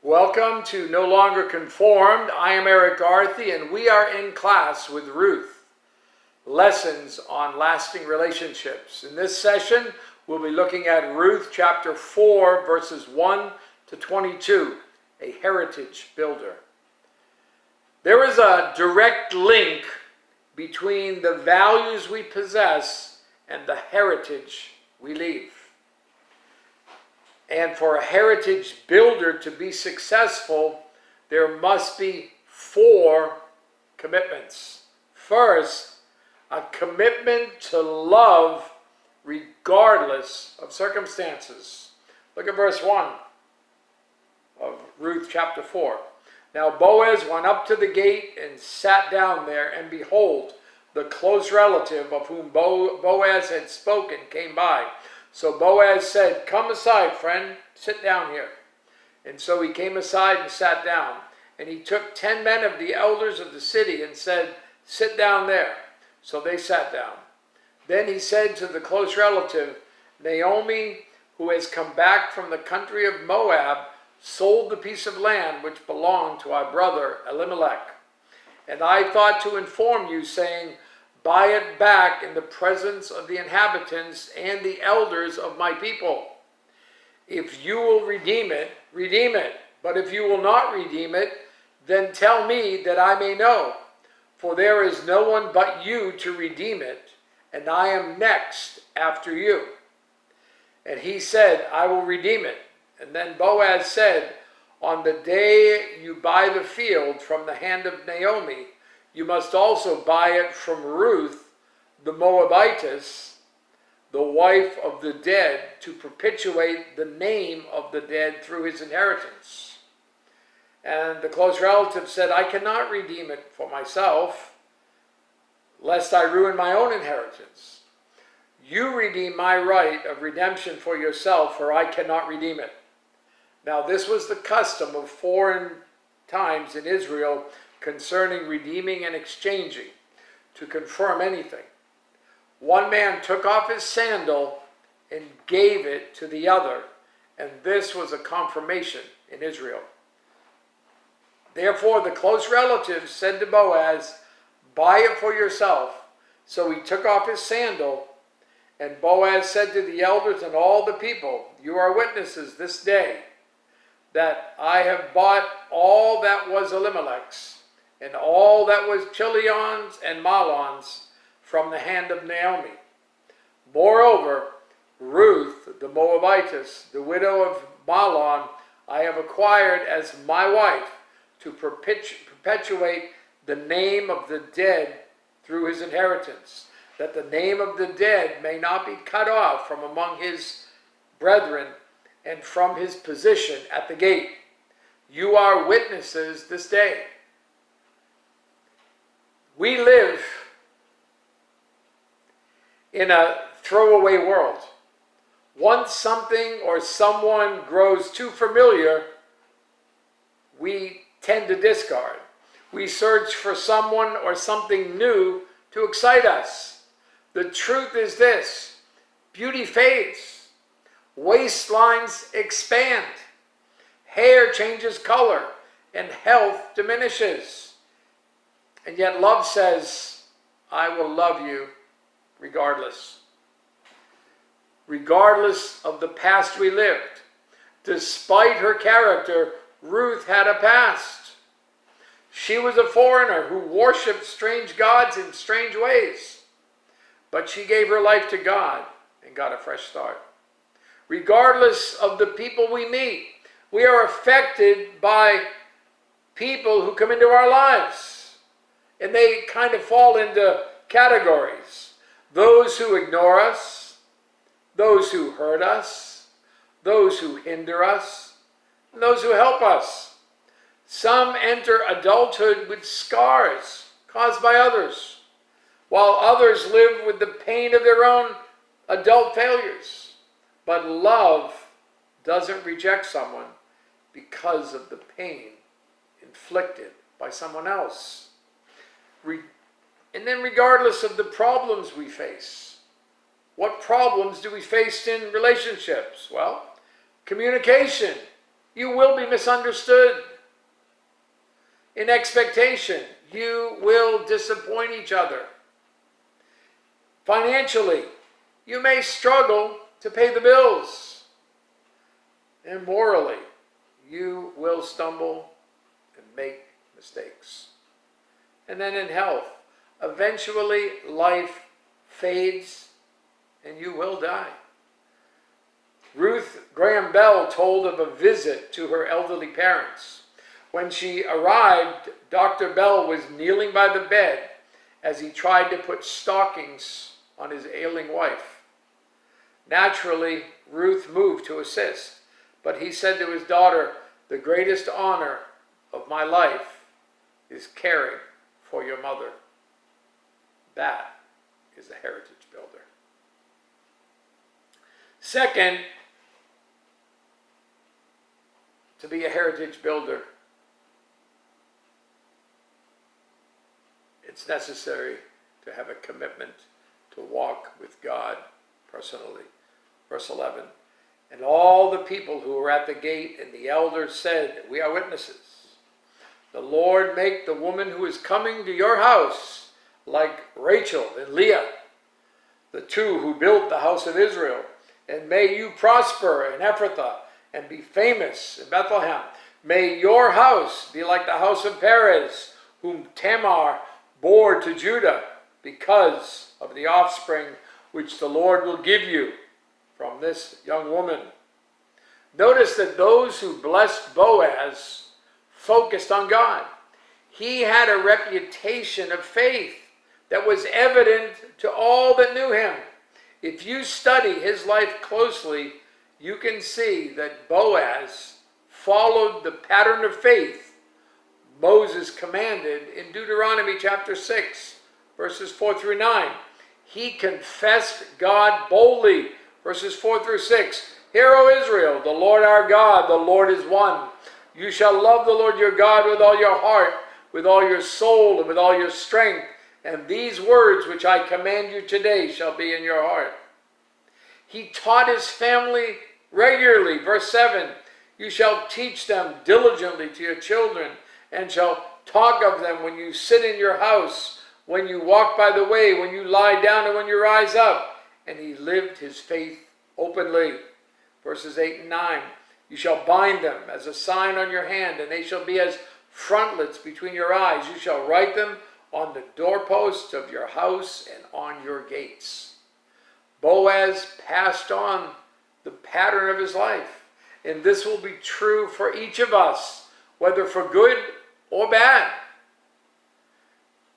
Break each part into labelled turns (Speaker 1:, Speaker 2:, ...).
Speaker 1: Welcome to No Longer Conformed. I am Erik, Garthe, and we are in class with Ruth. Lessons on lasting relationships. In this session, we'll be looking at Ruth chapter 4, verses 1 to 22, a heritage builder. There is a direct link between the values we possess and the heritage we leave. And for a heritage builder to be successful, there must be 4 commitments. First, a commitment to love regardless of circumstances. Look at verse 1 of Ruth chapter 4. Now Boaz went up to the gate and sat down there, and behold, the close relative of whom Boaz had spoken came by. So Boaz said, "Come aside, friend, sit down here." And so he came aside and sat down. And he took 10 men of the elders of the city and said, "Sit down there." So they sat down. Then he said to the close relative, "Naomi, who has come back from the country of Moab, sold the piece of land which belonged to our brother Elimelech. And I thought to inform you, saying, buy it back in the presence of the inhabitants and the elders of my people. If you will redeem it, redeem it. But if you will not redeem it, then tell me that I may know. For there is no one but you to redeem it, and I am next after you." And he said, "I will redeem it." And then Boaz said, "On the day you buy the field from the hand of Naomi, you must also buy it from Ruth, the Moabitess, the wife of the dead, to perpetuate the name of the dead through his inheritance." And the close relative said, "I cannot redeem it for myself, lest I ruin my own inheritance. You redeem my right of redemption for yourself, for I cannot redeem it." Now this was the custom of foreign times in Israel concerning redeeming and exchanging, to confirm anything. One man took off his sandal and gave it to the other, and this was a confirmation in Israel. Therefore the close relative said to Boaz, "Buy it for yourself." So he took off his sandal, and Boaz said to the elders and all the people, "You are witnesses this day that I have bought all that was Elimelech's, and all that was Chilion's and Mahlon's from the hand of Naomi. Moreover, Ruth, the Moabitess, the widow of Mahlon, I have acquired as my wife to perpetuate the name of the dead through his inheritance, that the name of the dead may not be cut off from among his brethren and from his position at the gate. You are witnesses this day." We live in a throwaway world. Once something or someone grows too familiar, we tend to discard. We search for someone or something new to excite us. The truth is this: beauty fades, waistlines expand, hair changes color, and health diminishes. And yet love says, "I will love you regardless." Regardless of the past we lived. Despite her character, Ruth had a past. She was a foreigner who worshipped strange gods in strange ways. But she gave her life to God and got a fresh start. Regardless of the people we meet, we are affected by people who come into our lives. And they kind of fall into categories. Those who ignore us, those who hurt us, those who hinder us, and those who help us. Some enter adulthood with scars caused by others, while others live with the pain of their own adult failures. But love doesn't reject someone because of the pain inflicted by someone else. And then regardless of the problems we face, what problems do we face in relationships? Well, communication You will be misunderstood. In expectation, you will disappoint each other. Financially, you may struggle to pay the bills. And morally, you will stumble and make mistakes. And then in health, eventually life fades and you will die. Ruth Graham Bell told of a visit to her elderly parents. When she arrived, Dr. Bell was kneeling by the bed as he tried to put stockings on his ailing wife. Naturally, Ruth moved to assist, but he said to his daughter, "The greatest honor of my life is caring for your mother." That is a heritage builder. Second, to be a heritage builder, it's necessary to have a commitment to walk with God personally. Verse 11, and all the people who were at the gate and the elders said, "We are witnesses. The Lord make the woman who is coming to your house like Rachel and Leah, the two who built the house of Israel. And may you prosper in Ephrathah and be famous in Bethlehem. May your house be like the house of Perez, whom Tamar bore to Judah, because of the offspring which the Lord will give you from this young woman." Notice that those who blessed Boaz focused on God. He had a reputation of faith that was evident to all that knew him. If you study his life closely, you can see that Boaz followed the pattern of faith Moses commanded in Deuteronomy chapter 6, verses 4 through 9. He confessed God boldly, verses 4 through 6. "Hear, O Israel, the Lord our God, the Lord is one. You shall love the Lord your God with all your heart, with all your soul, and with all your strength. And these words which I command you today shall be in your heart." He taught his family regularly. Verse 7, "You shall teach them diligently to your children, and shall talk of them when you sit in your house, when you walk by the way, when you lie down, and when you rise up." And he lived his faith openly. Verses 8 and 9, "You shall bind them as a sign on your hand, and they shall be as frontlets between your eyes. You shall write them on the doorposts of your house and on your gates." Boaz passed on the pattern of his life, and this will be true for each of us, whether for good or bad.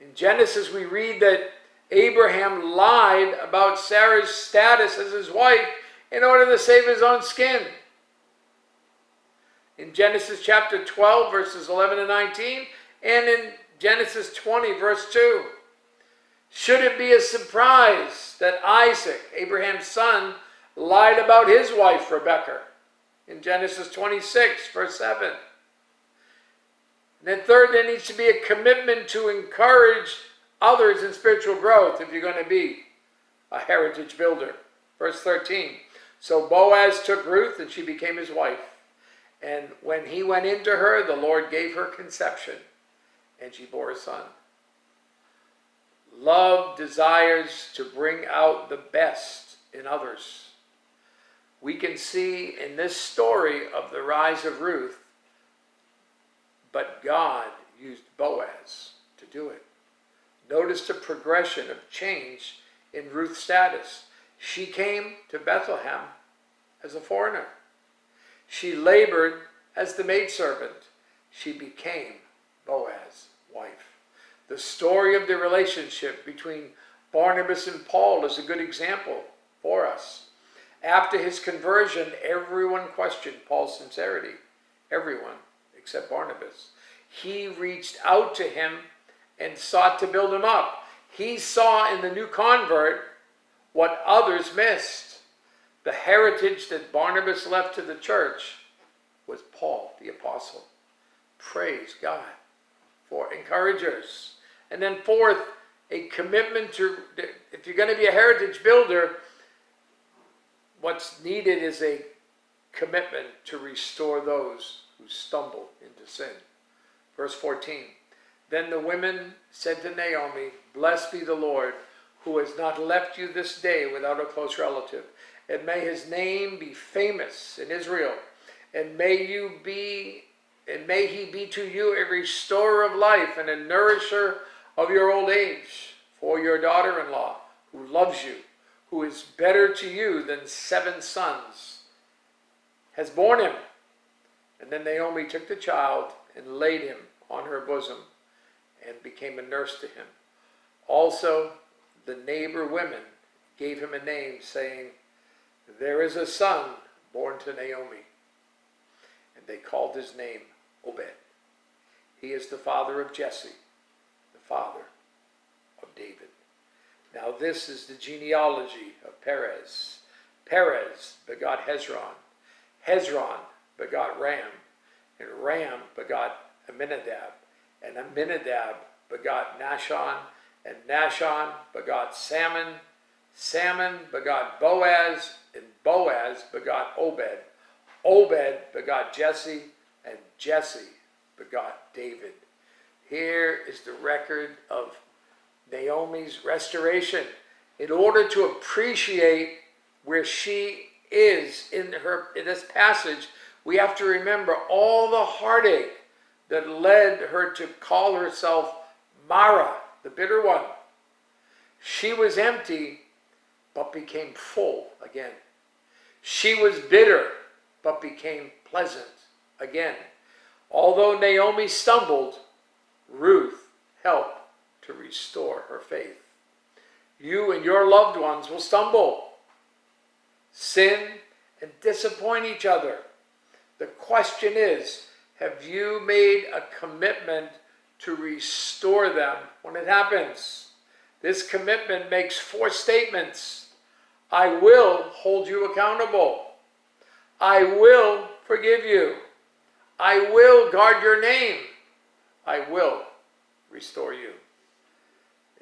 Speaker 1: In Genesis, we read that Abraham lied about Sarah's status as his wife in order to save his own skin. In Genesis chapter 12, verses 11 and 19, and in Genesis 20, verse 2. Should it be a surprise that Isaac, Abraham's son, lied about his wife Rebekah in Genesis 26, verse 7? And then third, there needs to be a commitment to encourage others in spiritual growth if you're going to be a heritage builder. Verse 13, "So Boaz took Ruth and she became his wife. And when he went into her, the Lord gave her conception, and she bore a son." Love desires to bring out the best in others. We can see in this story of the rise of Ruth, but God used Boaz to do it. Notice the progression of change in Ruth's status. She came to Bethlehem as a foreigner. She labored as the maidservant. She became Boaz's wife. The story of the relationship between Barnabas and Paul is a good example for us. After his conversion, everyone questioned Paul's sincerity. Everyone except Barnabas. He reached out to him and sought to build him up. He saw in the new convert what others missed. The heritage that Barnabas left to the church was Paul the apostle. Praise God for encouragers. And then fourth, a commitment to, if you're going to be a heritage builder, what's needed is a commitment to restore those who stumble into sin. Verse 14, then the women said to Naomi, blessed be the Lord, who has not left you this day without a close relative. And may his name be famous in Israel. And may he be to you a restorer of life and a nourisher of your old age. For your daughter-in-law, who loves you, who is better to you than 7 sons, has borne him. And then Naomi took the child and laid him on her bosom and became a nurse to him. Also, the neighbor women gave him a name, saying, there is a son born to Naomi. And they called his name Obed. He is the father of Jesse, the father of David. Now this is the genealogy of Perez. Perez begot Hezron. Hezron begot Ram. And Ram begot Amminadab. And Amminadab begot Nahshon. And Nahshon begot Salmon. Salmon begot Boaz. And Boaz begot Obed. Obed begot Jesse. And Jesse begot David. Here is the record of Naomi's restoration. In order to appreciate where she is in this passage, we have to remember all the heartache that led her to call herself Mara, the bitter one. She was empty, but became full again. She was bitter, but became pleasant again. Although Naomi stumbled, Ruth helped to restore her faith. You and your loved ones will stumble, sin, and disappoint each other. The question is, have you made a commitment to restore them when it happens? This commitment makes 4 statements. I will hold you accountable. I will forgive you. I will guard your name. I will restore you.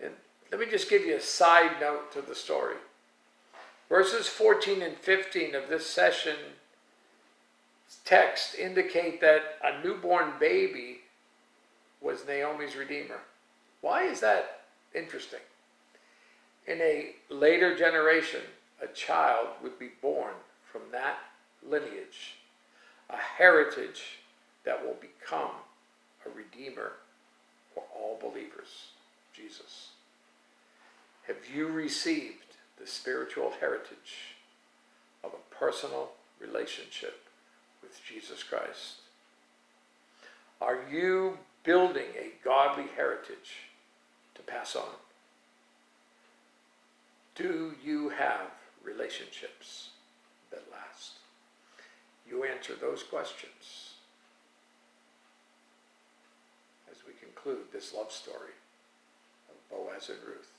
Speaker 1: And let me just give you a side note to the story. Verses 14 and 15 of this session text indicate that a newborn baby was Naomi's redeemer. Why is that interesting? In a later generation, a child would be born from that lineage, a heritage that will become a redeemer for all believers, Jesus. Have you received the spiritual heritage of a personal relationship with Jesus Christ? Are you building a godly heritage to pass on? Do you have relationships that last? You answer those questions as we conclude this love story of Boaz and Ruth.